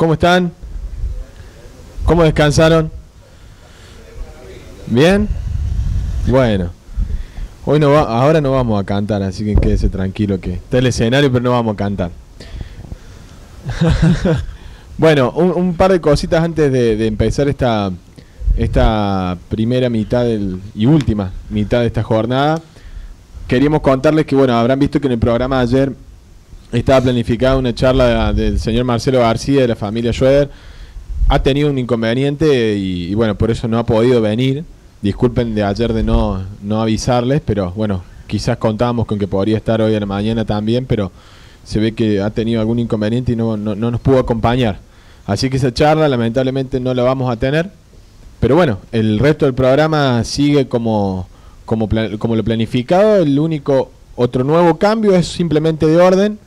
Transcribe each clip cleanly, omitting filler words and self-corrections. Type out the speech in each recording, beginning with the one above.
¿Cómo están? ¿Cómo descansaron? ¿Bien? Bueno. Hoy ahora no vamos a cantar, así que quédese tranquilo que está el escenario, pero no vamos a cantar. Bueno, un par de cositas antes de empezar esta primera mitad y última mitad de esta jornada. Queríamos contarles que, bueno, habrán visto que en el programa de ayer estaba planificada una charla del señor Marcelo García de la familia Schroeder. Ha tenido un inconveniente y bueno, por eso no ha podido venir. Disculpen de ayer de no avisarles, pero bueno, quizás contábamos con que podría estar hoy a la mañana también, pero se ve que ha tenido algún inconveniente y no nos pudo acompañar. Así que esa charla lamentablemente no la vamos a tener. Pero bueno, el resto del programa sigue como lo planificado. El único otro nuevo cambio es simplemente de orden.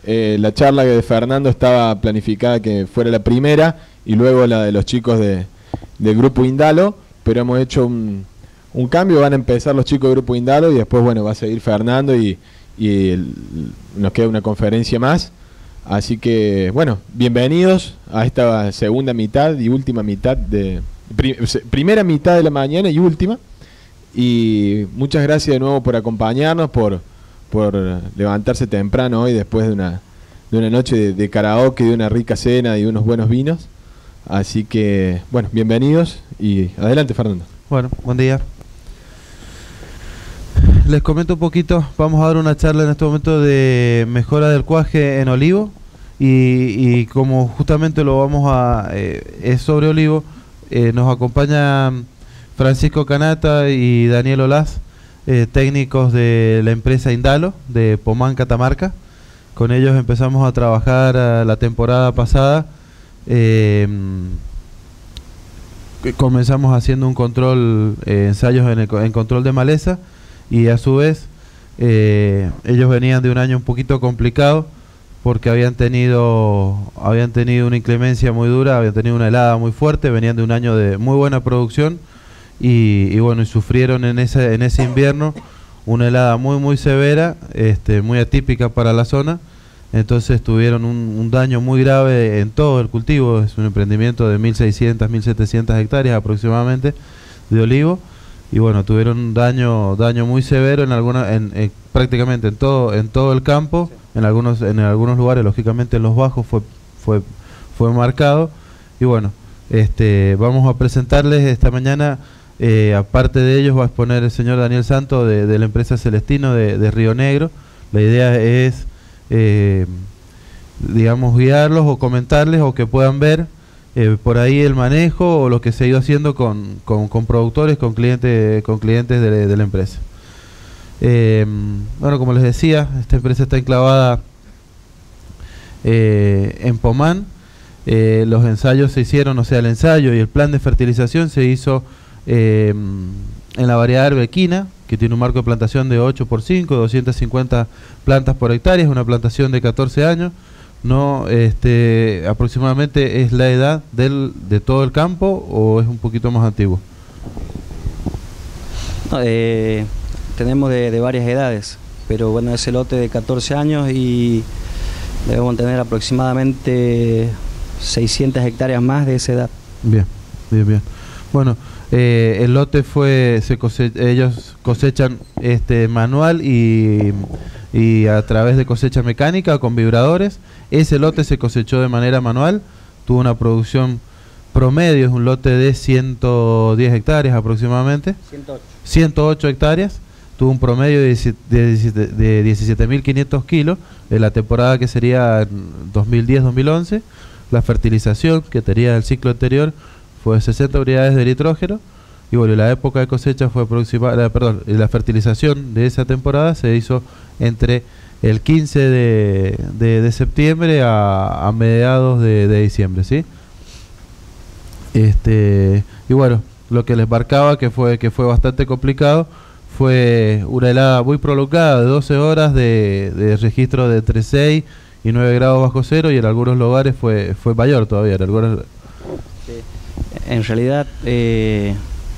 La charla de Fernando estaba planificada que fuera la primera y luego la de los chicos del Grupo Indalo, pero hemos hecho un cambio. Van a empezar los chicos del Grupo Indalo y después, bueno, va a seguir Fernando y nos queda una conferencia más. Así que, bueno, bienvenidos a esta segunda mitad y última mitad primera mitad de la mañana y última. Y muchas gracias de nuevo por acompañarnos, por levantarse temprano hoy después de una noche de karaoke, de una rica cena y unos buenos vinos. Así que, bueno, bienvenidos y adelante, Fernando. Bueno, buen día. Les comento un poquito, vamos a dar una charla en este momento de mejora del cuaje en olivo y como justamente lo vamos es sobre olivo, nos acompaña Francisco Canata y Daniel Olaz, técnicos de la empresa Indalo de Pomán, Catamarca. Con ellos empezamos a trabajar la temporada pasada. Comenzamos haciendo un control, ensayos en control de maleza, y a su vez ellos venían de un año un poquito complicado porque habían tenido una inclemencia muy dura, habían tenido una helada muy fuerte, venían de un año de muy buena producción y bueno, y sufrieron en ese invierno una helada muy severa, muy atípica para la zona. Entonces tuvieron un daño muy grave en todo el cultivo. Es un emprendimiento de 1.600, 1.700 hectáreas aproximadamente de olivo. Y bueno, tuvieron un daño muy severo prácticamente en todo el campo. Sí. En algunos lugares, lógicamente en los bajos fue marcado. Y bueno, vamos a presentarles esta mañana, aparte de ellos va a exponer el señor Daniel Santo de la empresa Celestino de Río Negro. La idea es digamos, guiarlos o comentarles o que puedan ver por ahí el manejo o lo que se ha ido haciendo con productores, con clientes de la empresa. Bueno, como les decía, esta empresa está enclavada en Pomán. Los ensayos se hicieron, o sea, el ensayo y el plan de fertilización se hizo en la variedad arbequina, que tiene un marco de plantación de 8x5, 250 plantas por hectárea, es una plantación de 14 años. No, aproximadamente es la edad de todo el campo, o es un poquito más antiguo. No, tenemos de varias edades, pero bueno, es el lote de 14 años y debemos tener aproximadamente 600 hectáreas más de esa edad. Bien. Bueno, el lote ellos cosechan manual y a través de cosecha mecánica con vibradores. Ese lote se cosechó de manera manual, tuvo una producción promedio, es un lote de 110 hectáreas aproximadamente. 108 hectáreas, tuvo un promedio de 17.500 kilos de la temporada que sería 2010-2011. La fertilización que tenía el ciclo anterior fue 60 unidades de nitrógeno. Y bueno, la época de cosecha fue la fertilización de esa temporada se hizo entre el 15 de septiembre a mediados de diciembre, ¿sí? Y bueno, lo que les marcaba que fue bastante complicado fue una helada muy prolongada de 12 horas de registro de entre 6 y 9 grados bajo cero, y en algunos lugares fue mayor todavía. En realidad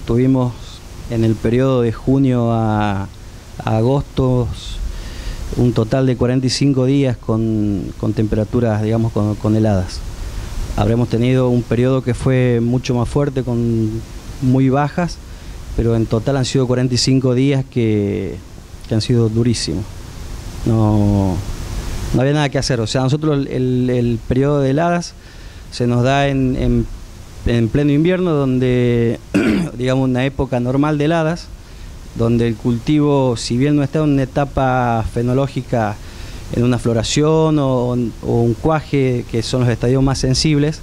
tuvimos en el periodo de junio a agosto un total de 45 días con temperaturas, digamos, con heladas. Habremos tenido un periodo que fue mucho más fuerte, con muy bajas, pero en total han sido 45 días que han sido durísimos. No había nada que hacer. O sea, nosotros el periodo de heladas se nos da en pleno invierno, donde, digamos, una época normal de heladas, donde el cultivo, si bien no está en una etapa fenológica, en una floración o un cuaje, que son los estadios más sensibles,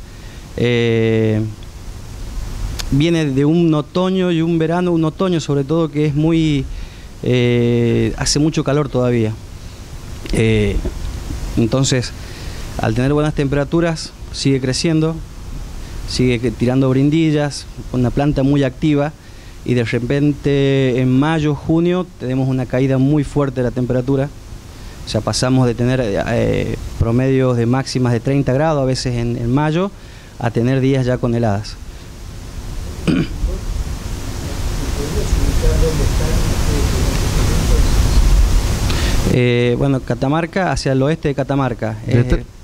viene de un otoño y un verano, un otoño sobre todo, que es muy... hace mucho calor todavía. Entonces, al tener buenas temperaturas, sigue creciendo, sigue tirando brindillas, una planta muy activa, y de repente en mayo, junio, tenemos una caída muy fuerte de la temperatura. O sea, pasamos de tener promedios de máximas de 30 grados a veces en mayo, a tener días ya con heladas. Bueno, Catamarca, hacia el oeste de Catamarca,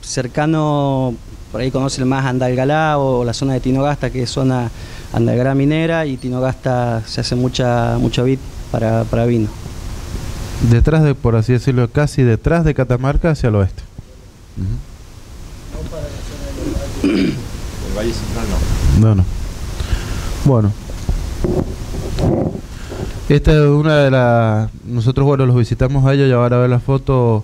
cercano, por ahí conocen más Andalgalá o la zona de Tinogasta, que es zona Andalgalá minera, y Tinogasta se hace mucha vid para vino. Detrás de, por así decirlo, casi detrás de Catamarca, hacia el oeste. No para la zona del Valle Central, no. Bueno, esta es una de las... Nosotros, bueno, los visitamos a ellos, ya van a ver la foto,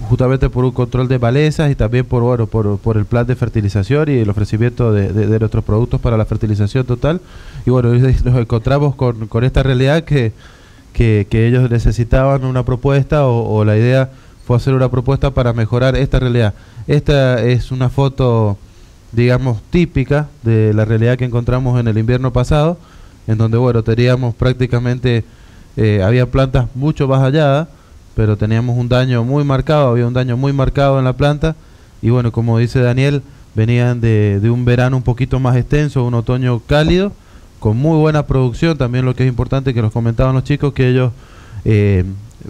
justamente por un control de malezas y también por el plan de fertilización y el ofrecimiento de nuestros productos para la fertilización total. Y bueno, nos encontramos con esta realidad que ellos necesitaban una propuesta, o la idea fue hacer una propuesta para mejorar esta realidad. Esta es una foto, digamos, típica de la realidad que encontramos en el invierno pasado, en donde, bueno, teníamos prácticamente, había plantas mucho más halladas, pero teníamos un daño muy marcado, había un daño muy marcado en la planta, y bueno, como dice Daniel, venían de un verano un poquito más extenso, un otoño cálido, con muy buena producción. También lo que es importante, que nos comentaban los chicos, que ellos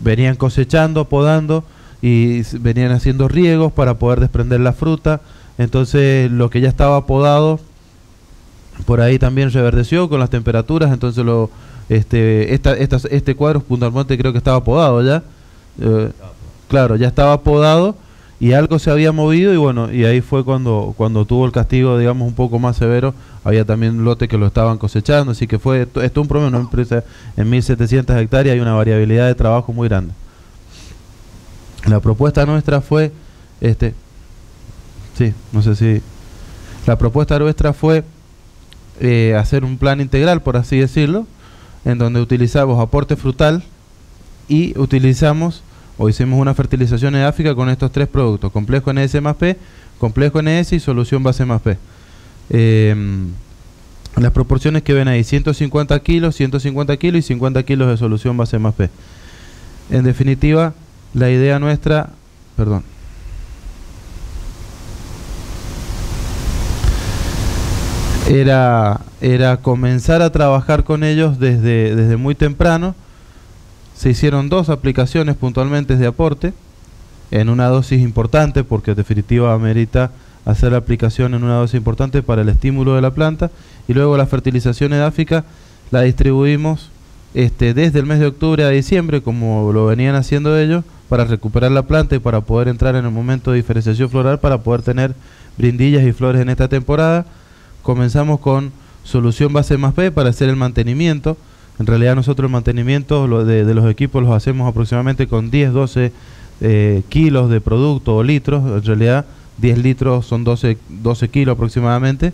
venían cosechando, podando, y venían haciendo riegos para poder desprender la fruta. Entonces lo que ya estaba podado por ahí también reverdeció con las temperaturas. Entonces este cuadro puntualmente creo que estaba podado ya, claro, ya estaba podado, y algo se había movido, y bueno, y ahí fue cuando tuvo el castigo, digamos, un poco más severo. Había también lotes que lo estaban cosechando, así que fue esto un promedio, una empresa en 1.700 hectáreas, hay una variabilidad de trabajo muy grande. La propuesta nuestra fue, la propuesta nuestra fue hacer un plan integral, por así decirlo, en donde utilizamos aporte frutal y hicimos una fertilización edáfica con estos tres productos: complejo NS más P, complejo NS y solución base más P. Las proporciones que ven ahí: 150 kilos, 150 kilos y 50 kilos de solución base más P. En definitiva, la idea nuestra, era comenzar a trabajar con ellos desde muy temprano. Se hicieron 2 aplicaciones puntualmente de aporte en una dosis importante, porque en definitiva amerita hacer la aplicación en una dosis importante para el estímulo de la planta. Y luego la fertilización edáfica la distribuimos desde el mes de octubre a diciembre, como lo venían haciendo ellos, para recuperar la planta y para poder entrar en el momento de diferenciación floral, para poder tener brindillas y flores en esta temporada. Comenzamos con solución base más P para hacer el mantenimiento. En realidad nosotros el mantenimiento de los equipos los hacemos aproximadamente con 10-12 kilos de producto o litros. En realidad 10 litros son 12 kilos aproximadamente,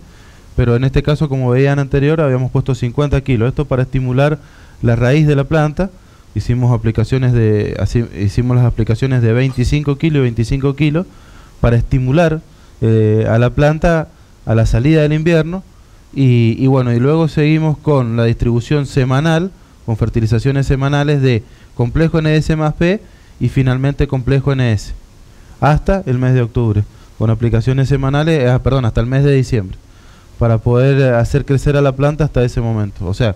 pero en este caso, como veían anterior, habíamos puesto 50 kilos. Esto para estimular la raíz de la planta. Hicimos las aplicaciones de 25 kilos y 25 kilos para estimular a la planta a la salida del invierno. Y bueno, y luego seguimos con la distribución semanal, con fertilizaciones semanales de complejo NS más P y finalmente complejo NS, hasta el mes de octubre, con aplicaciones semanales, hasta el mes de diciembre, para poder hacer crecer a la planta hasta ese momento. O sea,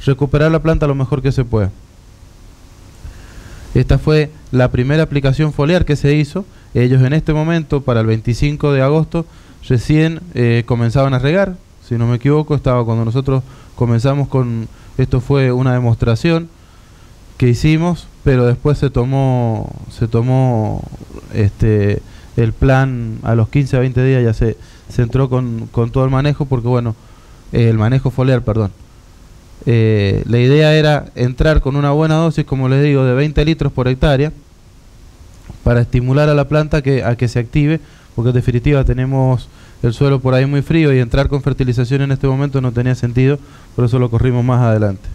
recuperar la planta lo mejor que se pueda. Esta fue la primera aplicación foliar que se hizo. Ellos en este momento, para el 25 de agosto, recién comenzaban a regar, si no me equivoco, estaba cuando nosotros comenzamos con, esto fue una demostración que hicimos, pero después se tomó el plan a los 15 a 20 días, ya se entró con todo el manejo, porque bueno, el manejo foliar, perdón. La idea era entrar con una buena dosis, como les digo, de 20 litros por hectárea, para estimular a la planta a que se active, porque en definitiva tenemos el suelo por ahí muy frío y entrar con fertilización en este momento no tenía sentido, por eso lo corrimos más adelante.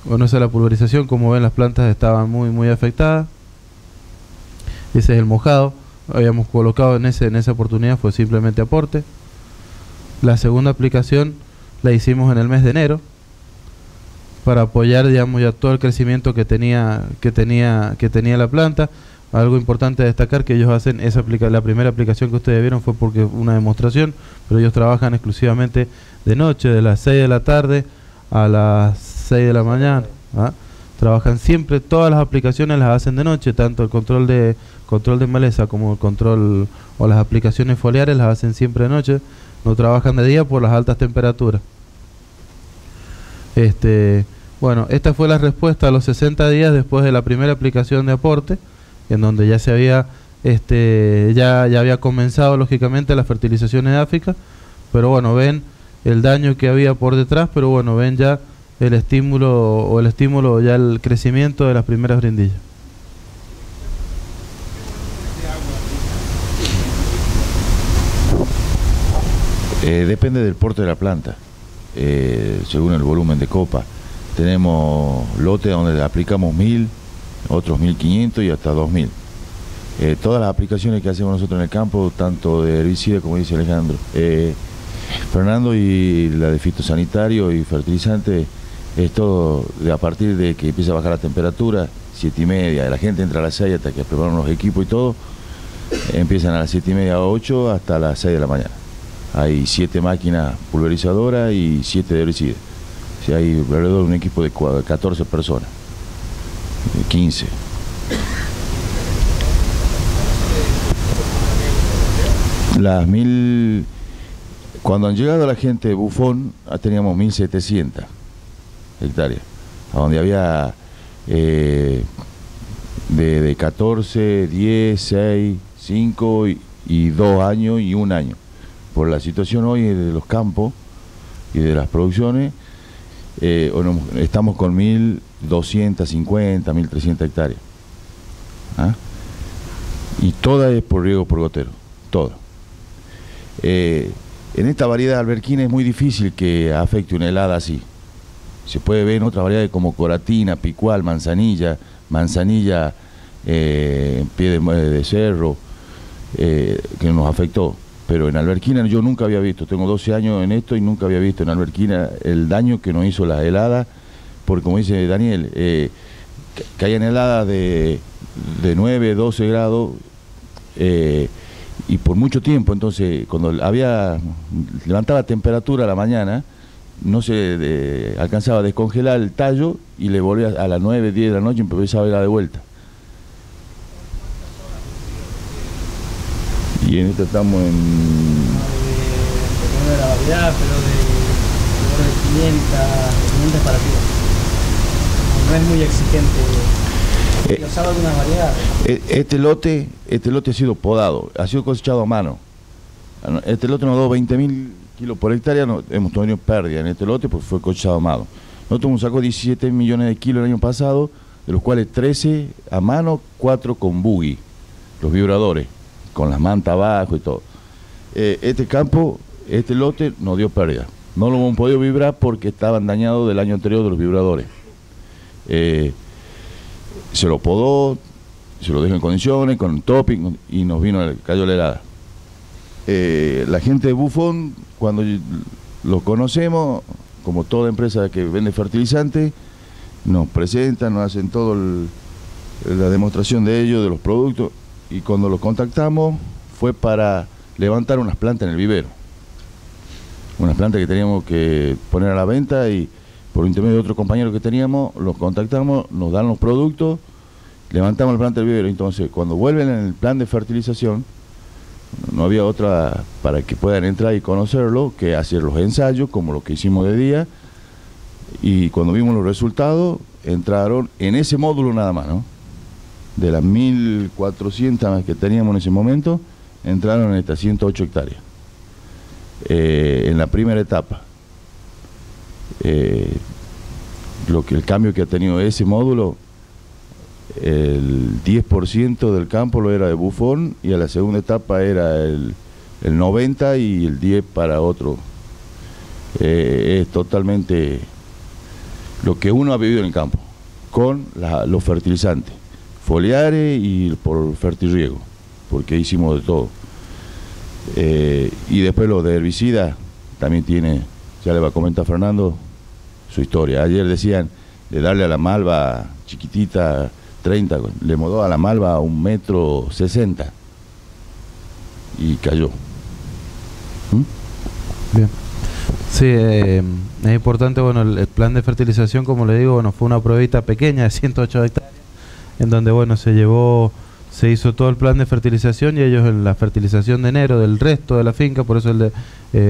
Bueno, esa es la pulverización, como ven las plantas estaban muy afectadas. Ese es el mojado, habíamos colocado en esa oportunidad, fue simplemente aporte. La segunda aplicación la hicimos en el mes de enero, para apoyar, digamos, ya todo el crecimiento que tenía la planta. Algo importante a destacar, que ellos hacen la primera aplicación que ustedes vieron fue porque una demostración, pero ellos trabajan exclusivamente de noche, de las 6 de la tarde a las 6 de la mañana. Trabajan siempre, todas las aplicaciones las hacen de noche, tanto el control de maleza como el control o las aplicaciones foliares las hacen siempre de noche, no trabajan de día por las altas temperaturas. Bueno, esta fue la respuesta a los 60 días después de la primera aplicación de aporte, en donde ya se había ya había comenzado lógicamente las fertilizaciones édaficas, pero bueno, ven el daño que había por detrás, pero bueno, ven ya el estímulo, ya el crecimiento de las primeras brindillas. Depende del porte de la planta, según el volumen de copa. Tenemos lotes donde aplicamos 1000, otros 1500 y hasta 2000. Todas las aplicaciones que hacemos nosotros en el campo, tanto de herbicida como dice Fernando, y la de fitosanitario y fertilizante, es todo a partir de que empieza a bajar la temperatura, 7:30, la gente entra a las 6 hasta que preparan los equipos y todo, empiezan a las 7:30 o 8 hasta las 6 de la mañana. Hay 7 máquinas pulverizadoras y 7 de herbicida. O sea, hay alrededor de un equipo de 14 personas, 15. Las 1000, cuando han llegado la gente de Bufón, teníamos 1700 hectáreas, a donde había de 14, 10, 6, 5 y 2 años y 1 año. Por la situación hoy de los campos y de las producciones, estamos con 1250, 1300 hectáreas. Y toda es por riego por gotero, toda. En esta variedad alberquina es muy difícil que afecte una helada así. Se puede ver en otras variedades como coratina, picual, manzanilla, pie de cerro, que nos afectó. Pero en alberquina yo nunca había visto, tengo 12 años en esto y nunca había visto en alberquina el daño que nos hizo la helada, porque como dice Daniel, caían heladas de 9, 12 grados, y por mucho tiempo. Entonces cuando levantaba temperatura a la mañana, no se alcanzaba a descongelar el tallo y le volvía a las 9, 10 de la noche y empezaba a ir de vuelta. Y en esto estamos en... de la variedad, pero de 500 para arriba. No es muy exigente. ¿Usaba alguna variedad? Este lote ha sido podado, ha sido cosechado a mano. Este lote nos dio 20.000 kilos por hectárea, hemos tenido pérdida en este lote porque fue cosechado a mano. Nosotros nos sacó 17 millones de kilos el año pasado, de los cuales 13 a mano, 4 con buggy, los vibradores, con las mantas abajo y todo. Este lote nos dio pérdida. No lo hemos podido vibrar porque estaban dañados del año anterior de los vibradores. Se lo podó, se lo dejó en condiciones, con topping, y nos cayó la helada. La gente de Bufón, cuando lo conocemos, como toda empresa que vende fertilizantes, nos presentan, nos hacen todo la demostración de ellos, de los productos, y cuando los contactamos fue para levantar unas plantas en el vivero. Unas plantas que teníamos que poner a la venta, y por intermedio de otro compañero que teníamos, los contactamos, nos dan los productos, levantamos la planta del vivero. Entonces, cuando vuelven en el plan de fertilización, No había otra para que puedan entrar y conocerlo que hacer los ensayos como lo que hicimos de día. Y cuando vimos los resultados, entraron en ese módulo nada más, ¿no? De las 1.400 que teníamos en ese momento, entraron en estas 108 hectáreas. En la primera etapa. El cambio que ha tenido ese módulo, el 10% del campo lo era de Bufón, y a la segunda etapa era el 90% y el 10% para otro. Es totalmente lo que uno ha vivido en el campo, con los fertilizantes, foliares y por fertirriego, porque hicimos de todo. Y después lo de herbicida también tiene, ya le va a comentar Fernando, su historia. Ayer decían de darle a la malva chiquitita 30, le modó a la malva a 1,60 m y cayó. Bien. Sí, es importante, bueno, el plan de fertilización, como le digo, bueno, fue una pruebita pequeña de 108 hectáreas, en donde, bueno, se hizo todo el plan de fertilización, y ellos en la fertilización de enero del resto de la finca. Por eso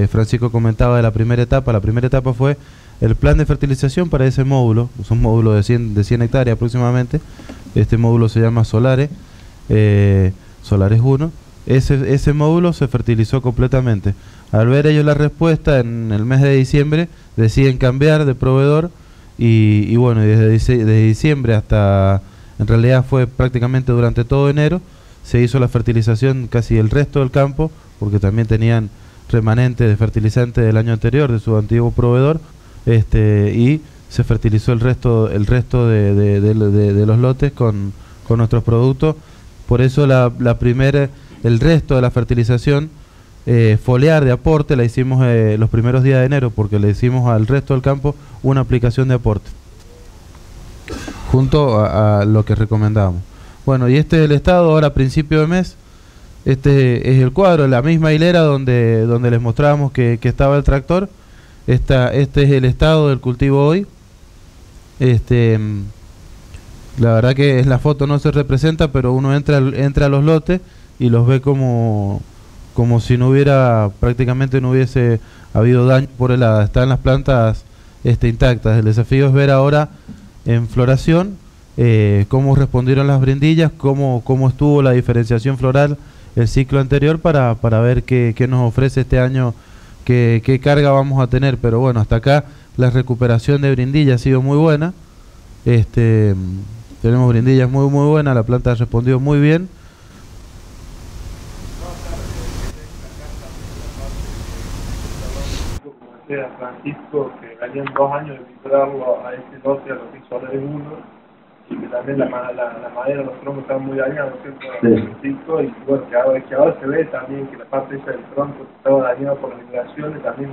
Francisco comentaba de la primera etapa. La primera etapa fue el plan de fertilización para ese módulo. Es un módulo de 100 hectáreas aproximadamente. Este módulo se llama Solares, Solares 1. Ese módulo se fertilizó completamente. Al ver ellos la respuesta en el mes de diciembre, deciden cambiar de proveedor, y bueno, desde diciembre hasta, en realidad fue prácticamente durante todo enero, se hizo la fertilización casi el resto del campo, porque también tenían remanente de fertilizante del año anterior de su antiguo proveedor, y se fertilizó el resto de los lotes con nuestros productos. Por eso el resto de la fertilización foliar de aporte la hicimos los primeros días de enero, porque le hicimos al resto del campo una aplicación de aporte junto a lo que recomendábamos. Bueno, y este es el estado ahora a principio de mes. Este es el cuadro, la misma hilera donde les mostrábamos que estaba el tractor. Este es el estado del cultivo hoy. La verdad que en la foto no se representa, pero uno entra a los lotes y los ve como si prácticamente no hubiese habido daño por helada. Están las plantas intactas. El desafío es ver ahora en floración cómo respondieron las brindillas, cómo estuvo la diferenciación floral el ciclo anterior, para ver qué nos ofrece este año, qué carga vamos a tener. Pero bueno, hasta acá la recuperación de brindilla ha sido muy buena. Tenemos brindillas muy buenas, la planta ha respondido muy bien. Francisco, que venían 2 años de vincularlo a este lote, a los Solares 1, y que también la madera, los troncos estaban muy dañados, ¿cierto? Francisco, y bueno, que ahora se ve también que la parte esa del tronco que estaba dañada por las vibraciones también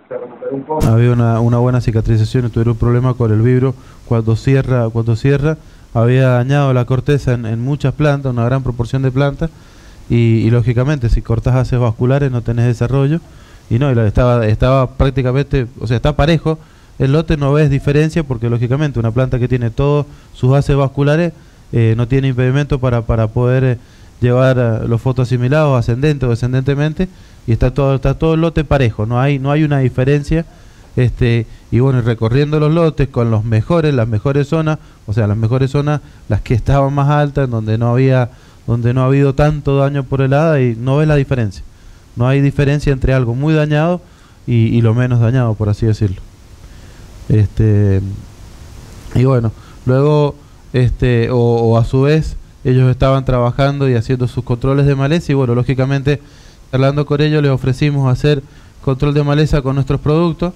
se recuperó un poco. Había una buena cicatrización, tuvieron un problema con el vibro cuando cierra, había dañado la corteza en muchas plantas, una gran proporción de plantas, y lógicamente si cortas haces vasculares no tenés desarrollo. Y no, estaba prácticamente, o sea, está parejo el lote, no ves diferencia, porque lógicamente una planta que tiene todos sus haces vasculares no tiene impedimento para poder llevar los fotoasimilados ascendente o descendentemente, y está todo el lote parejo, no hay una diferencia. Y bueno, recorriendo los lotes con las mejores zonas, o sea, las mejores zonas, las que estaban más altas, donde no ha habido tanto daño por helada, y no ves la diferencia. No hay diferencia entre algo muy dañado y lo menos dañado, por así decirlo. Y bueno, luego o a su vez ellos estaban trabajando y haciendo sus controles de maleza, y bueno, lógicamente hablando con ellos les ofrecimos hacer control de maleza con nuestros productos.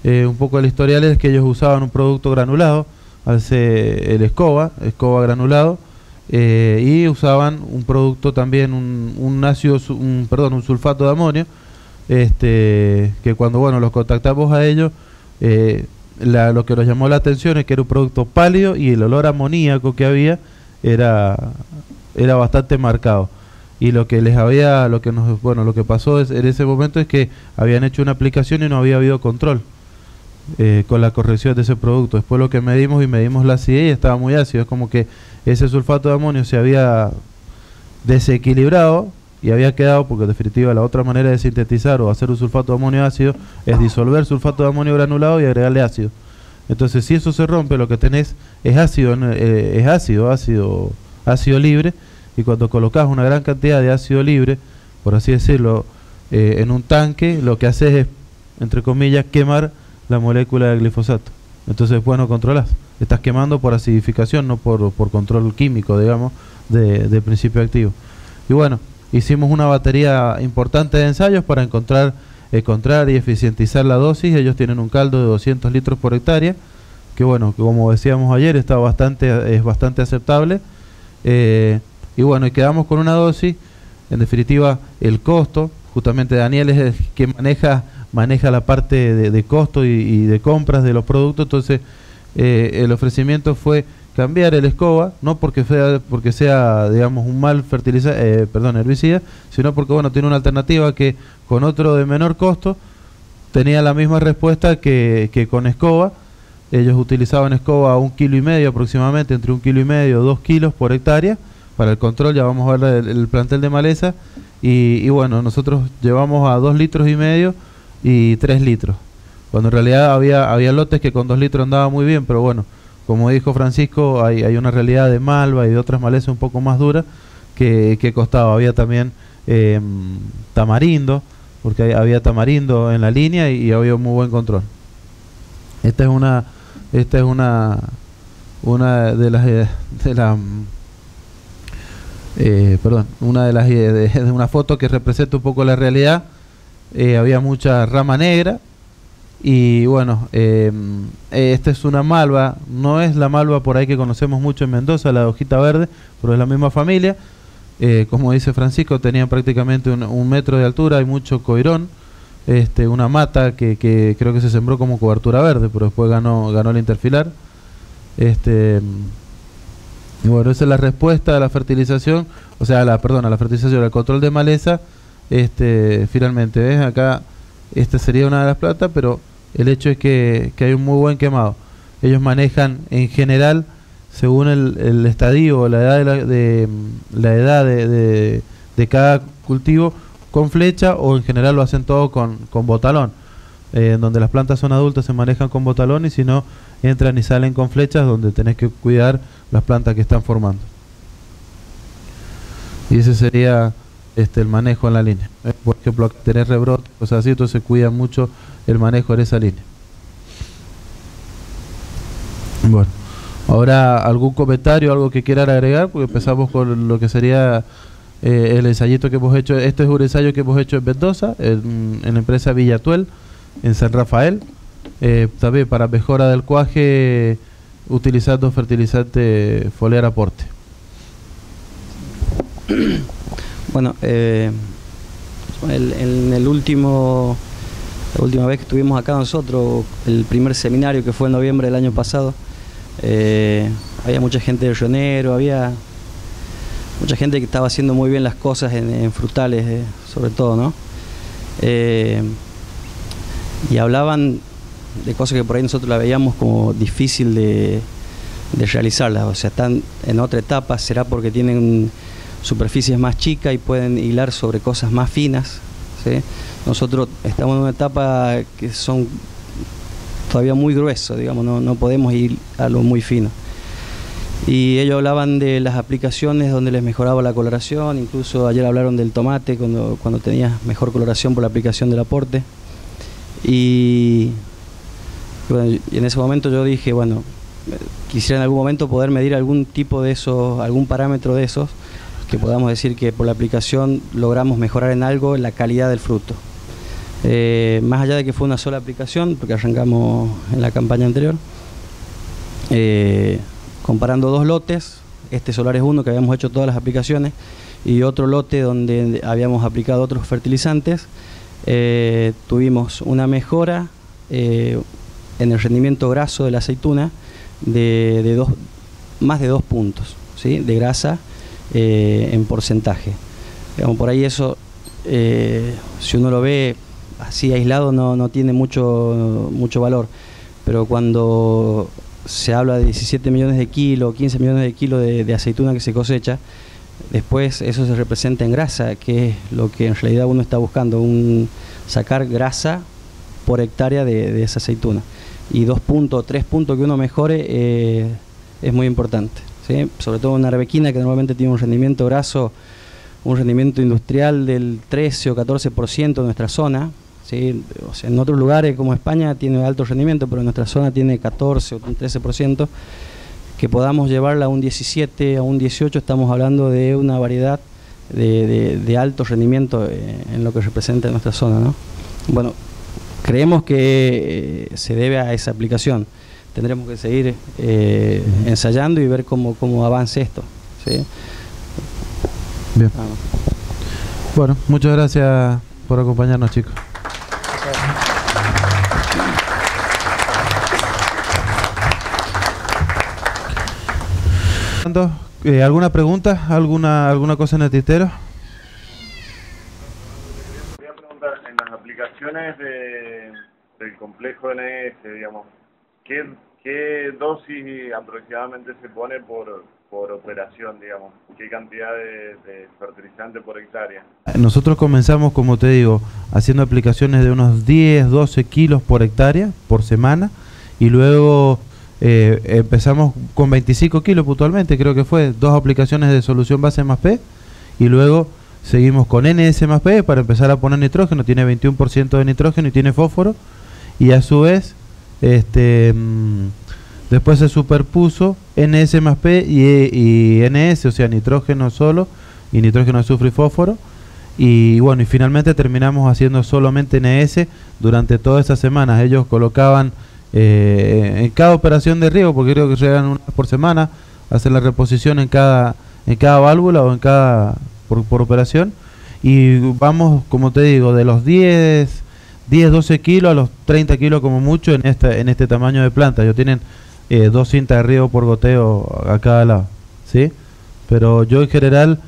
Un poco el historial es que ellos usaban un producto granulado, el escoba granulado, y usaban un producto también, un sulfato de amonio, que cuando los contactamos a ellos, lo que nos llamó la atención es que era un producto pálido, y el olor amoníaco que había era bastante marcado. Y lo que pasó en ese momento es que habían hecho una aplicación y no había habido control con la corrección de ese producto. Después lo que medimos la acidez, y estaba muy ácido. Es como que ese sulfato de amonio se había desequilibrado, y había quedado, porque en definitiva la otra manera de sintetizar o hacer un sulfato de amonio ácido es disolver sulfato de amonio granulado y agregarle ácido. Entonces, si eso se rompe, lo que tenés es ácido libre, y cuando colocas una gran cantidad de ácido libre, por así decirlo, en un tanque, lo que haces es, entre comillas, quemar la molécula del glifosato. Entonces, pues no controlas. Estás quemando por acidificación, no por control químico, digamos, de principio activo. Y bueno, hicimos una batería importante de ensayos para encontrar y eficientizar la dosis. Ellos tienen un caldo de 200 litros por hectárea, que bueno, que como decíamos ayer, es bastante aceptable. Y bueno, y quedamos con una dosis. En definitiva, el costo, justamente Daniel es el que maneja la parte de costo y de compras de los productos. Entonces el ofrecimiento fue cambiar el escoba, no porque sea digamos un mal herbicida, sino porque bueno, tiene una alternativa que con otro de menor costo tenía la misma respuesta que con escoba. Ellos utilizaban escoba 1,5 kilos aproximadamente, entre 1,5 kilos y 2 kilos por hectárea para el control. Ya vamos a ver el plantel de maleza, y bueno, nosotros llevamos a 2,5 litros y 3 litros, cuando en realidad había lotes que con 2 litros andaba muy bien, pero bueno, como dijo Francisco, hay una realidad de malva y de otras malezas un poco más duras que costaba. Había también tamarindo, porque había tamarindo en la línea y había un muy buen control. Esta es una foto que representa un poco la realidad. Había mucha rama negra. Y bueno, esta es una malva, no es la malva por ahí que conocemos mucho en Mendoza, la de hojita verde, pero es la misma familia. Como dice Francisco, tenían prácticamente un metro de altura, hay mucho coirón, una mata que creo que se sembró como cobertura verde, pero después ganó el interfilar. Y bueno, esa es la respuesta a la fertilización, la fertilización, al control de maleza. Finalmente, ¿ves? Acá esta sería una de las plantas, pero el hecho es que hay un muy buen quemado. Ellos manejan en general, según el estadio o la edad de cada cultivo, con flecha, o en general lo hacen todo con botalón. Donde las plantas son adultas se manejan con botalón, y si no, entran y salen con flechas, donde tenés que cuidar las plantas que están formando. Y ese sería el manejo en la línea. Por ejemplo, tener rebrote, cosas así, entonces se cuida mucho el manejo en esa línea. Bueno, ahora algún comentario, algo que quieran agregar, porque empezamos con lo que sería el ensayito que hemos hecho. Este es un ensayo que hemos hecho en Mendoza, en la empresa Villatuel, en San Rafael, también para mejora del cuaje, utilizando fertilizante foliar aporte. Bueno, la última vez que estuvimos acá nosotros, el primer seminario que fue en noviembre del año pasado, había mucha gente de Rionero, había mucha gente que estaba haciendo muy bien las cosas en frutales, sobre todo, ¿no? Y hablaban de cosas que por ahí nosotros la veíamos como difícil de realizarlas, o sea, están en otra etapa. Será porque tienen superficies más chicas y pueden hilar sobre cosas más finas, ¿sí? Nosotros estamos en una etapa que son todavía muy gruesos, digamos, no podemos ir a lo muy fino. Y ellos hablaban de las aplicaciones donde les mejoraba la coloración, incluso ayer hablaron del tomate cuando tenías mejor coloración por la aplicación del aporte. Y bueno, y en ese momento yo dije, bueno, quisiera en algún momento poder medir algún tipo de esos, algún parámetro de esos, que podamos decir que por la aplicación logramos mejorar en algo la calidad del fruto. Más allá de que fue una sola aplicación, porque arrancamos en la campaña anterior, comparando dos lotes, Solares 1 que habíamos hecho todas las aplicaciones, y otro lote donde habíamos aplicado otros fertilizantes, tuvimos una mejora en el rendimiento graso de la aceituna de más de 2 puntos, ¿sí? De grasa en porcentaje. Digamos, por ahí eso, si uno lo ve así aislado, no tiene mucho valor, pero cuando se habla de 17 millones de kilos, 15 millones de kilos de aceituna que se cosecha, Después eso se representa en grasa, que es lo que en realidad uno está buscando, sacar grasa por hectárea de esa aceituna. Y 2 puntos, 3 puntos que uno mejore es muy importante, ¿sí? Sobre todo una arbequina que normalmente tiene un rendimiento graso, un rendimiento industrial del 13 o 14% en nuestra zona, ¿sí? O sea, en otros lugares como España tiene alto rendimiento, pero en nuestra zona tiene 14 o un 13%. Que podamos llevarla a un 17, a un 18, estamos hablando de una variedad de alto rendimiento en lo que representa nuestra zona, ¿no? Bueno, creemos que se debe a esa aplicación. Tendremos que seguir ensayando y ver cómo avance esto, ¿sí? Bien. Bueno, muchas gracias por acompañarnos, chicos. ¿Alguna pregunta? ¿Alguna cosa en el tintero? Quería preguntar, en las aplicaciones del complejo NS, digamos, ¿qué dosis aproximadamente se pone por operación, digamos? ¿Qué cantidad de fertilizante por hectárea? Nosotros comenzamos, como te digo, haciendo aplicaciones de unos 10, 12 kilos por hectárea, por semana, y luego empezamos con 25 kilos puntualmente, creo que fue 2 aplicaciones de solución base más P, y luego seguimos con NS más P para empezar a poner nitrógeno. Tiene 21% de nitrógeno y tiene fósforo, y a su vez después se superpuso NS más P y NS, o sea, nitrógeno solo y nitrógeno, azufre y fósforo, y bueno, y finalmente terminamos haciendo solamente NS durante todas esas semanas. Ellos colocaban en cada operación de riego, porque creo que riegan una vez por semana, hacen la reposición en cada válvula o en cada por operación, y vamos, como te digo, de los 10, 12 kilos a los 30 kilos como mucho en este tamaño de planta. Ellos tienen 2 cintas de riego por goteo a cada lado, ¿sí? Pero yo en general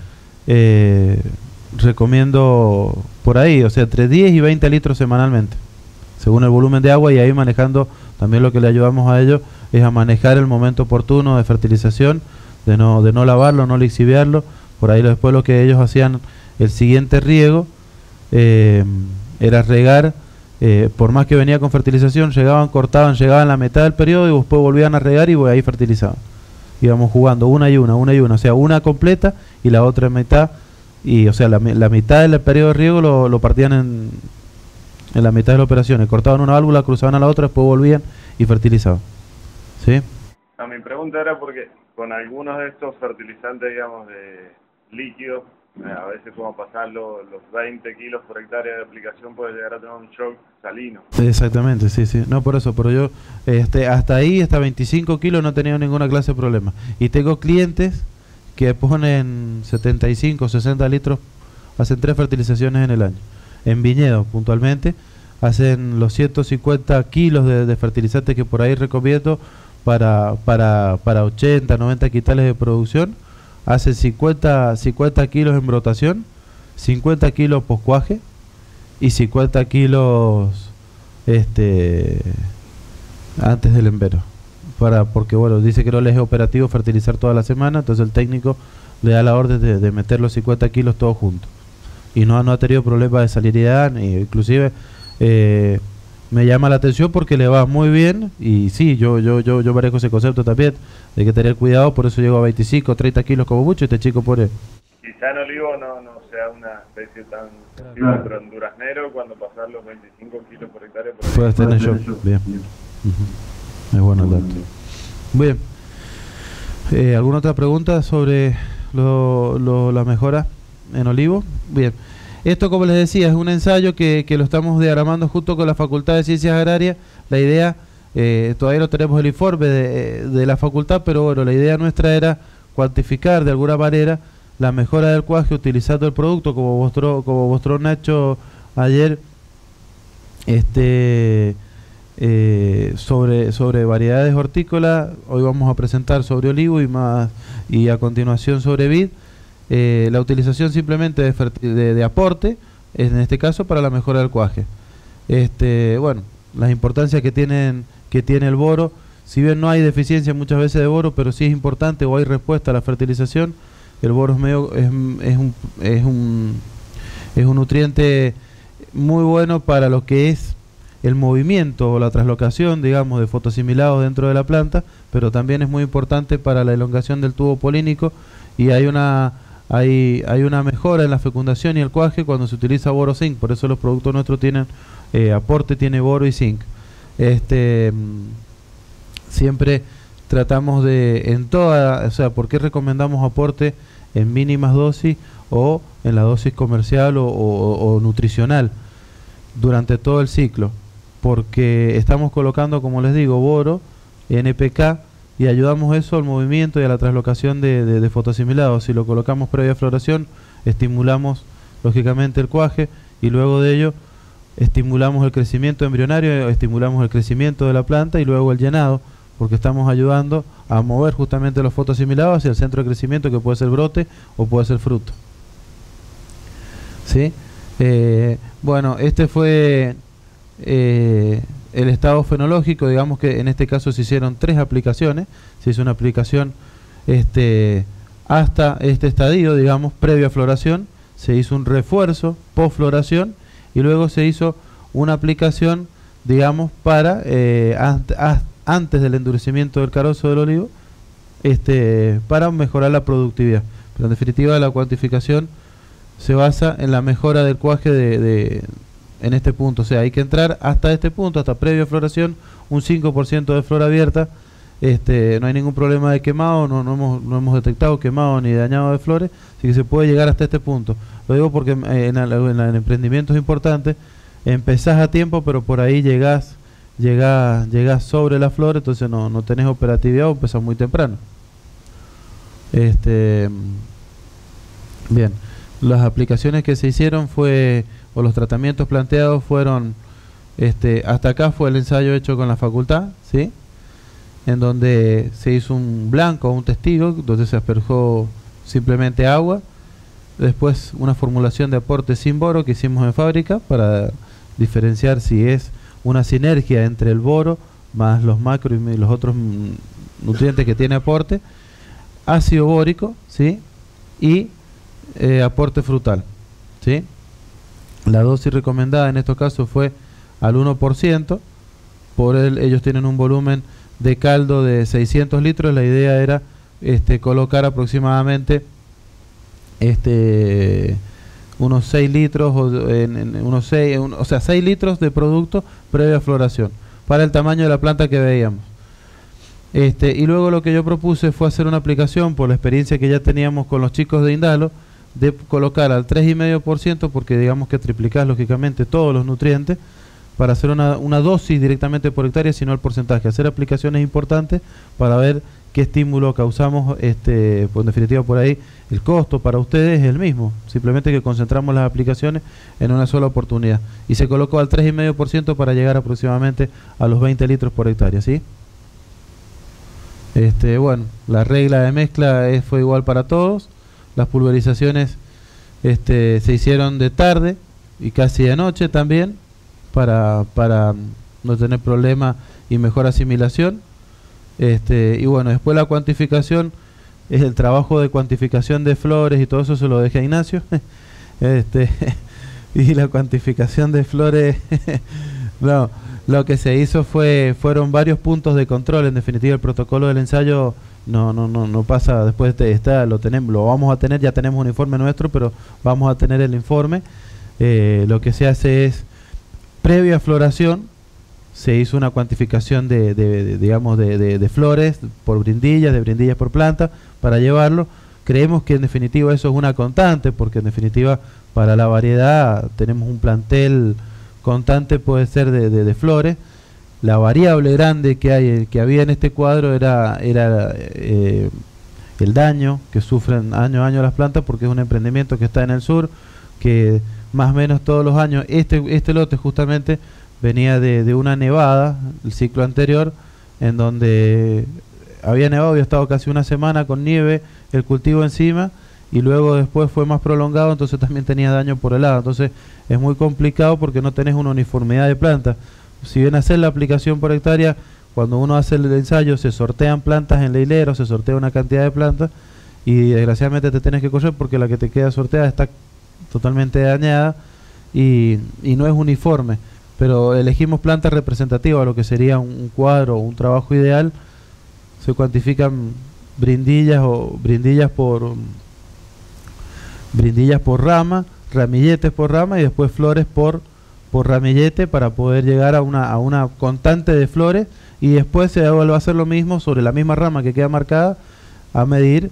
recomiendo por ahí, o sea, entre 10 y 20 litros semanalmente, según el volumen de agua, y ahí manejando. También lo que le ayudamos a ellos es a manejar el momento oportuno de fertilización, de no lavarlo, no lixiviarlo. Por ahí después lo que ellos hacían, el siguiente riego era regar, por más que venía con fertilización, cortaban, llegaban la mitad del periodo y después volvían a regar y ahí fertilizaban. Íbamos jugando una y una, o sea, una completa y la otra mitad, y o sea, la mitad del periodo de riego lo partían en la mitad de las operaciones, cortaban una válvula, cruzaban a la otra, después volvían y fertilizaban, ¿sí? Mi pregunta era porque con algunos de estos fertilizantes, digamos, de líquidos, a veces como pasar los 20 kilos por hectárea de aplicación puede llegar a tener un shock salino. Exactamente, sí. No, por eso, pero yo hasta ahí, hasta 25 kilos no he tenido ninguna clase de problema. Y tengo clientes que ponen 75, 60 litros, hacen 3 fertilizaciones en el año. En viñedos, puntualmente, hacen los 150 kilos de fertilizantes que por ahí recomiendo para 80, 90 quintales de producción. Hacen 50 kilos en brotación, 50 kilos poscuaje y 50 kilos antes del envero. Porque bueno, dice que no les es operativo fertilizar toda la semana, entonces el técnico le da la orden de meter los 50 kilos todos juntos. Y no ha tenido problemas de salinidad, inclusive me llama la atención porque le va muy bien. Y sí, yo manejo ese concepto también, de que tener cuidado, por eso llego a 25, 30 kilos como mucho. Este chico pone... Quizá en olivo no sea una especie tan sensible, pero en duraznero, cuando pasar los 25 kilos por hectárea... Puedes tener yo, bien. Es bueno el dato. Bien. ¿Alguna otra pregunta sobre la mejora en olivo? Bien. Esto, como les decía, es un ensayo que lo estamos diagramando junto con la Facultad de Ciencias Agrarias. La idea, todavía no tenemos el informe de la facultad, pero bueno, la idea nuestra era cuantificar de alguna manera la mejora del cuaje utilizando el producto, como mostró Nacho ayer, sobre variedades hortícolas. Hoy vamos a presentar sobre olivo y a continuación sobre vid. La utilización simplemente de aporte, en este caso para la mejora del cuaje. Bueno, las importancias que tiene el boro, si bien no hay deficiencia muchas veces de boro, pero sí es importante, o hay respuesta a la fertilización, El boro es un nutriente muy bueno para lo que es el movimiento o la traslocación, digamos, de fotoasimilados dentro de la planta, pero también es muy importante para la elongación del tubo polínico, y hay una mejora en la fecundación y el cuaje cuando se utiliza boro zinc. Por eso los productos nuestros tienen aporte, tiene boro y zinc. Siempre tratamos ¿por qué recomendamos aporte en mínimas dosis o en la dosis comercial o nutricional durante todo el ciclo? Porque estamos colocando, como les digo, boro, NPK, y ayudamos eso al movimiento y a la traslocación de fotoasimilados. Si lo colocamos previa floración, estimulamos lógicamente el cuaje, y luego de ello estimulamos el crecimiento embrionario, estimulamos el crecimiento de la planta y luego el llenado, porque estamos ayudando a mover justamente los fotoasimilados hacia el centro de crecimiento, que puede ser brote o puede ser fruto. ¿Sí? Bueno, este fue el estado fenológico. Digamos que en este caso se hicieron 3 aplicaciones. Se hizo una aplicación hasta este estadio, digamos, previa floración. Se hizo un refuerzo post floración, y luego se hizo una aplicación, digamos, para antes del endurecimiento del carozo del olivo, para mejorar la productividad. Pero en definitiva, la cuantificación se basa en la mejora del cuaje en este punto. O sea, hay que entrar hasta este punto, hasta previa floración, un 5% de flor abierta. No hay ningún problema de quemado, no hemos detectado quemado ni dañado de flores, así que se puede llegar hasta este punto. Lo digo porque en el emprendimiento es importante, empezás a tiempo, pero por ahí llegás sobre la flor, entonces no tenés operatividad o empezás muy temprano. Bien, las aplicaciones que se hicieron o los tratamientos planteados fueron, hasta acá fue el ensayo hecho con la facultad, ¿sí? En donde se hizo un blanco, un testigo, donde se asperjó simplemente agua. Después una formulación de aporte sin boro que hicimos en fábrica para diferenciar si es una sinergia entre el boro más los macro y los otros nutrientes que tiene aporte, ácido bórico, ¿sí? Y aporte frutal, ¿sí? La dosis recomendada en estos casos fue al 1%. Ellos tienen un volumen de caldo de 600 litros. La idea era colocar aproximadamente unos 6 litros o sea 6 litros de producto previa floración para el tamaño de la planta que veíamos. Y luego lo que yo propuse fue hacer una aplicación, por la experiencia que ya teníamos con los chicos de Indalo, de colocar al 3,5%, porque digamos que triplicás lógicamente todos los nutrientes, para hacer una dosis directamente por hectárea, sino el porcentaje. Hacer aplicaciones importantes para ver qué estímulo causamos. Pues en definitiva, por ahí el costo para ustedes es el mismo, simplemente que concentramos las aplicaciones en una sola oportunidad, y se colocó al 3,5% para llegar aproximadamente a los 20 litros por hectárea, ¿sí? Bueno, la regla de mezcla fue igual para todos. Las pulverizaciones se hicieron de tarde y casi de noche también, para no tener problema y mejor asimilación. Y bueno, después la cuantificación, es el trabajo de cuantificación de flores y todo eso se lo dejé a Ignacio. Y la cuantificación de flores no, lo que se hizo fueron varios puntos de control. En definitiva, el protocolo del ensayo no pasa después lo vamos a tener, ya tenemos un informe nuestro, pero vamos a tener el informe. Lo que se hace es, previa floración, se hizo una cuantificación de flores por brindillas, de brindillas por planta, para llevarlo. Creemos que en definitiva eso es una constante, porque en definitiva para la variedad tenemos un plantel constante, puede ser de flores. La variable grande que había en este cuadro era el daño que sufren año a año las plantas, porque es un emprendimiento que está en el sur, que más o menos todos los años, este lote justamente venía de una nevada, el ciclo anterior, en donde había nevado, había estado casi una semana con nieve, el cultivo encima, y luego después fue más prolongado, entonces también tenía daño por helado. Entonces es muy complicado porque no tenés una uniformidad de plantas. Si bien hacer la aplicación por hectárea, cuando uno hace el ensayo se sortean plantas en la hilera, se sortea una cantidad de plantas, y desgraciadamente te tenés que correr porque la que te queda sorteada está totalmente dañada y no es uniforme, pero elegimos plantas representativas, lo que sería un cuadro o un trabajo ideal. Se cuantifican brindillas por rama, ramilletes por rama y después flores por ramillete para poder llegar a una constante de flores, y después se va a hacer lo mismo sobre la misma rama que queda marcada, a medir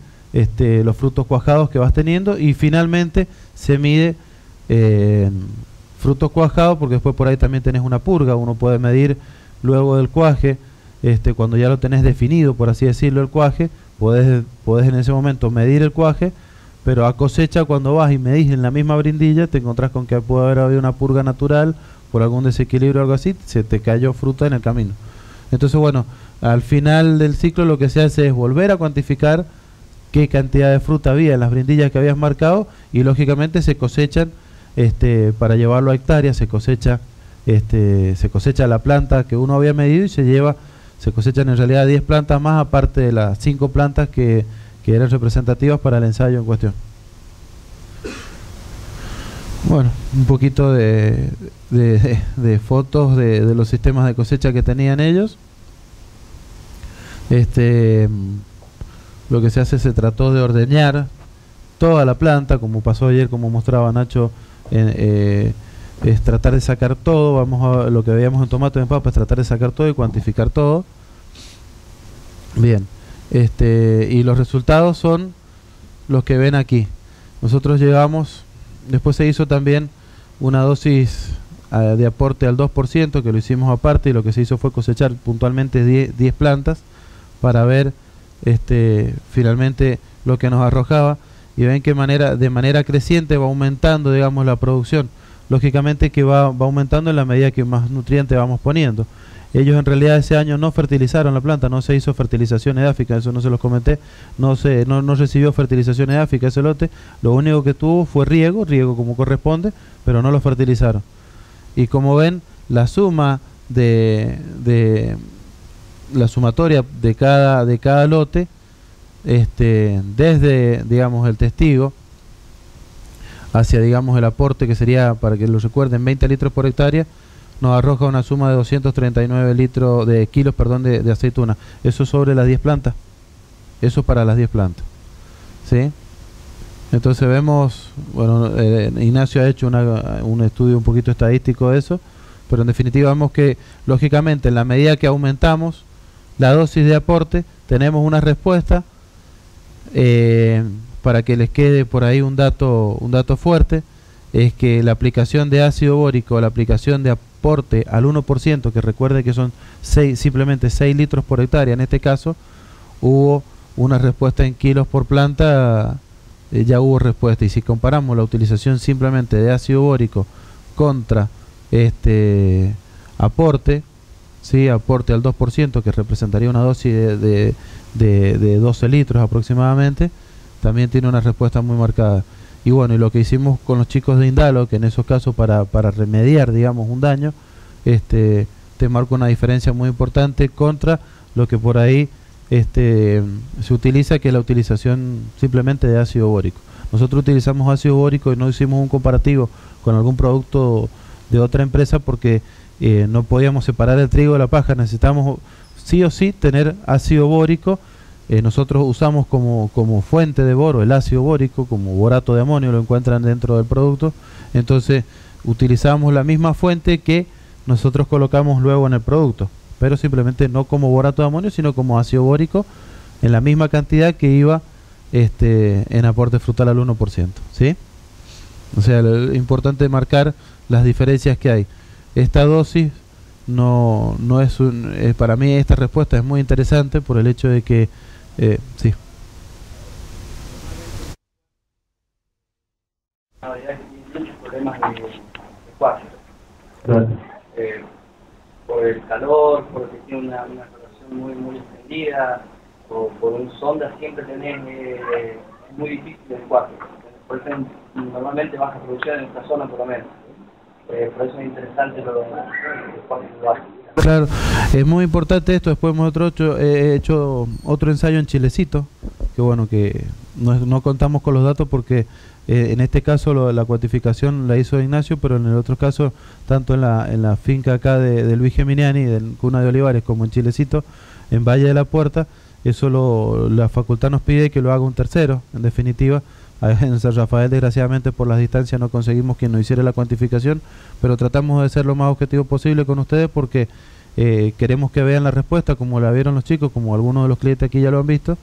los frutos cuajados que vas teniendo, y finalmente se mide frutos cuajados, porque después por ahí también tenés una purga. Uno puede medir luego del cuaje, cuando ya lo tenés definido, por así decirlo, el cuaje, podés en ese momento medir el cuaje, pero a cosecha, cuando vas y medís en la misma brindilla, te encontrás con que puede haber habido una purga natural por algún desequilibrio o algo así, se te cayó fruta en el camino. Entonces, bueno, al final del ciclo lo que se hace es volver a cuantificar qué cantidad de fruta había en las brindillas que habías marcado, y lógicamente se cosechan, para llevarlo a hectáreas, se cosecha la planta que uno había medido y se cosechan en realidad 10 plantas más, aparte de las 5 plantas que eran representativas para el ensayo en cuestión. Bueno, un poquito de fotos de los sistemas de cosecha que tenían ellos. Lo que se hace, se trató de ordeñar toda la planta, como pasó ayer, como mostraba Nacho, es tratar de sacar todo. Vamos a lo que veíamos en tomate y en papa, es tratar de sacar todo y cuantificar todo. Bien. Y los resultados son los que ven aquí. Nosotros llegamos, después se hizo también una dosis de aporte al 2%, que lo hicimos aparte, y lo que se hizo fue cosechar puntualmente 10 plantas para ver finalmente lo que nos arrojaba, y ven que de manera creciente va aumentando, digamos, la producción. Lógicamente que va aumentando en la medida que más nutrientes vamos poniendo. Ellos en realidad ese año no fertilizaron la planta, no se hizo fertilización edáfica, eso no se los comenté, no recibió fertilización edáfica ese lote. Lo único que tuvo fue riego como corresponde, pero no lo fertilizaron. Y como ven, la suma la sumatoria de cada lote, desde, digamos, el testigo hacia, digamos, el aporte, que sería, para que lo recuerden, 20 litros por hectárea, nos arroja una suma de 239 kilos de aceituna. Eso sobre las 10 plantas. Eso para las 10 plantas. ¿Sí? Entonces vemos, bueno, Ignacio ha hecho un estudio un poquito estadístico de eso, pero en definitiva vemos que, lógicamente, en la medida que aumentamos la dosis de aporte, tenemos una respuesta. Para que les quede por ahí un dato fuerte, es que la aplicación de ácido bórico, la aplicación de aporte al 1%, que recuerde que son simplemente 6 litros por hectárea, en este caso hubo una respuesta en kilos por planta, ya hubo respuesta. Y si comparamos la utilización simplemente de ácido bórico contra aporte, ¿sí? Aporte al 2%, que representaría una dosis de 12 litros aproximadamente, también tiene una respuesta muy marcada. Y bueno, y lo que hicimos con los chicos de Indalo, que en esos casos para remediar, digamos, un daño, te marca una diferencia muy importante contra lo que por ahí se utiliza, que es la utilización simplemente de ácido bórico. Nosotros utilizamos ácido bórico y no hicimos un comparativo con algún producto de otra empresa porque no podíamos separar el trigo de la paja. Necesitamos sí o sí tener ácido bórico. Nosotros usamos como fuente de boro el ácido bórico, como borato de amonio, lo encuentran dentro del producto. Entonces utilizamos la misma fuente que nosotros colocamos luego en el producto, pero simplemente no como borato de amonio, sino como ácido bórico, en la misma cantidad que iba en aporte frutal al 1%, ¿sí? O sea, lo importante es marcar las diferencias que hay. Esta dosis no es para mí esta respuesta es muy interesante por el hecho de que sí. Hay muchos problemas de cuatro. Por el calor, porque tiene una relación muy extendida, o por un sonda siempre tenés, es muy difícil el cuatro. Por eso normalmente baja producción en esta zona por lo menos. Por eso es interesante lo de cuatro. Claro, es muy importante esto. Después he hecho otro ensayo en Chilecito, que bueno, que no contamos con los datos porque en este caso la cuantificación la hizo Ignacio, pero en el otro caso, tanto en la finca acá de Luis Geminiani, del Cuna de Olivares, como en Chilecito, en Valle de la Puerta, eso la facultad nos pide que lo haga un tercero, en definitiva. En San Rafael, desgraciadamente, por las distancias no conseguimos quien nos hiciera la cuantificación, pero tratamos de ser lo más objetivo posible con ustedes porque queremos que vean la respuesta como la vieron los chicos, como algunos de los clientes aquí ya lo han visto.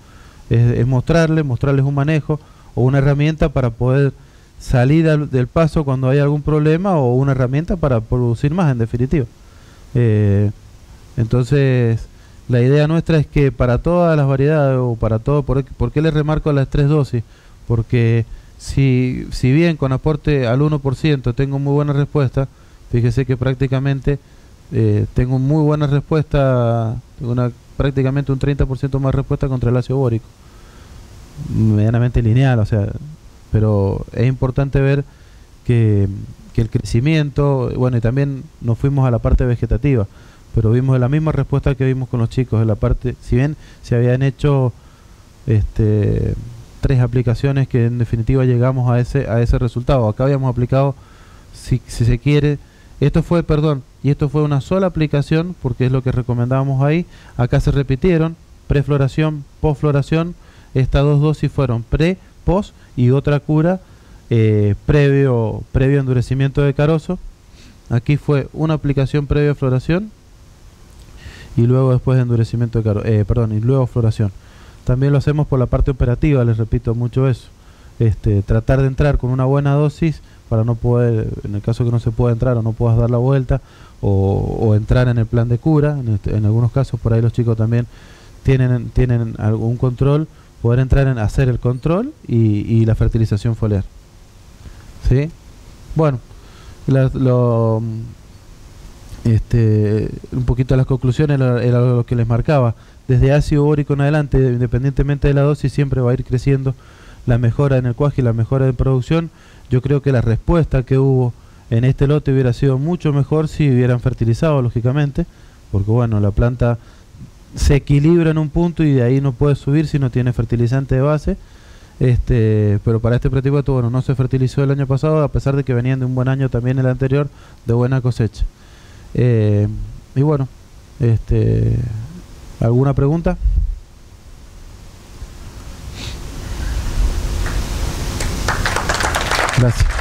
Es mostrarles un manejo o una herramienta para poder salir del paso cuando hay algún problema, o una herramienta para producir más, en definitiva. Entonces, la idea nuestra es que para todas las variedades, o para todo, ¿por qué les remarco las 3 dosis? Porque si bien con aporte al 1% tengo muy buena respuesta, fíjese que prácticamente tengo muy buena respuesta, prácticamente un 30% más respuesta contra el ácido bórico, medianamente lineal, o sea, pero es importante ver que el crecimiento, bueno, y también nos fuimos a la parte vegetativa, pero vimos la misma respuesta que vimos con los chicos, en la parte, si bien se habían hecho 3 aplicaciones que en definitiva llegamos a ese resultado. Acá habíamos aplicado, si se quiere, esto fue una sola aplicación, porque es lo que recomendábamos ahí. Acá se repitieron prefloración, posfloración. Estas 2 dosis fueron pre, post, y otra cura previo endurecimiento de carozo. Aquí fue una aplicación previa floración y luego después de endurecimiento de carozo, y luego floración. También lo hacemos por la parte operativa, les repito mucho eso. Tratar de entrar con una buena dosis para no poder, en el caso que no se pueda entrar o no puedas dar la vuelta, o entrar en el plan de cura. En algunos casos por ahí los chicos también tienen algún control, poder entrar en hacer el control y la fertilización foliar. ¿Sí? Bueno, un poquito las conclusiones era lo que les marcaba. Desde ácido bórico en adelante, independientemente de la dosis, siempre va a ir creciendo la mejora en el cuaje y la mejora de producción. Yo creo que la respuesta que hubo en este lote hubiera sido mucho mejor si hubieran fertilizado, lógicamente, porque bueno, la planta se equilibra en un punto y de ahí no puede subir si no tiene fertilizante de base. Pero para este pretipato, bueno, no se fertilizó el año pasado, a pesar de que venían de un buen año también el anterior, de buena cosecha. Y bueno, ¿alguna pregunta? Gracias.